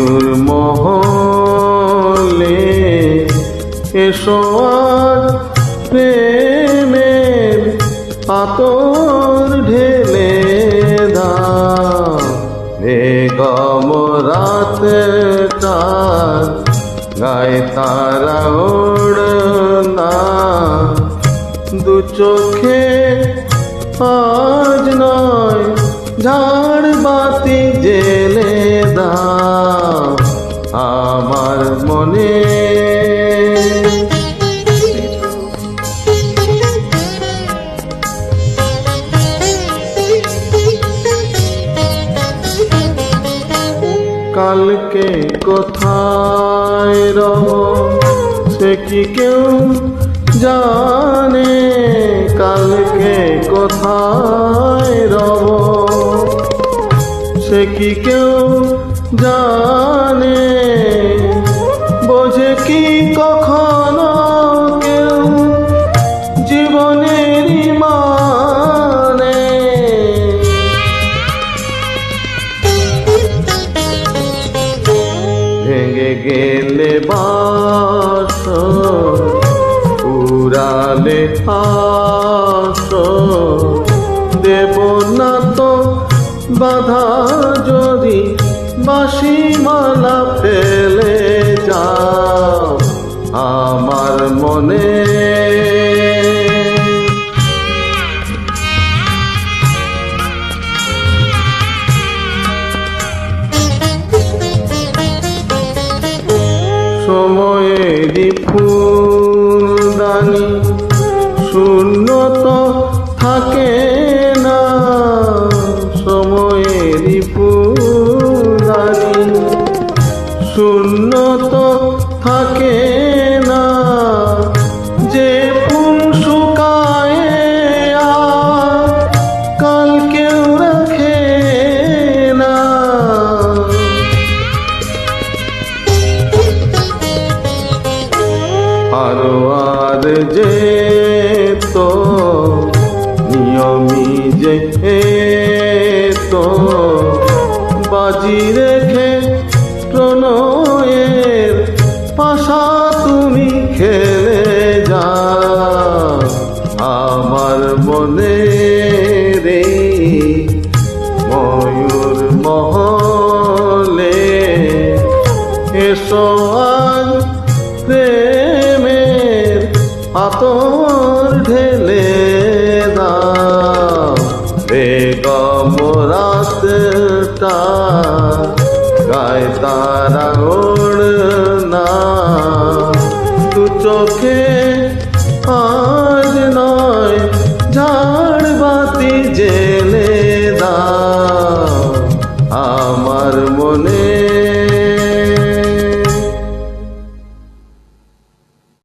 ময়ূর মহলে এসো আজ প্রেমের আতর ঢেলে দাও। বেগম রাতটা গায়ে তারা ওড়না, দু চোখে আজ নয় ঝাড় বাতি জেলে দাও আমার মনে। কালকে কোথায় রব সে কি কেউ জানে, কালকে কোথায় রব সে কি কেউ জানে, বোঝে কি কখনো কেউ জীবনের মানে। ভেঙে গেলে বাসর উড়ালে আসর, দেব না তো বাধা যদি বাঁশিমালা ফেলে যাও আমার মনে। সময়েরই ফুলদানি শূন্য তো থাকে না, সময়েরই ফুলদানি শূন্য তো থাকে না, যে ফুল শুকায় আর কাল কেউ রাখে না। আরো আর যে তো নিয়মি যে তো বাজি রেখে প্রণয়ের পাশা তুমি খেলে যাও আমার মনে রে। ময়ূর মহলে এসো আজ প্রেমের আতর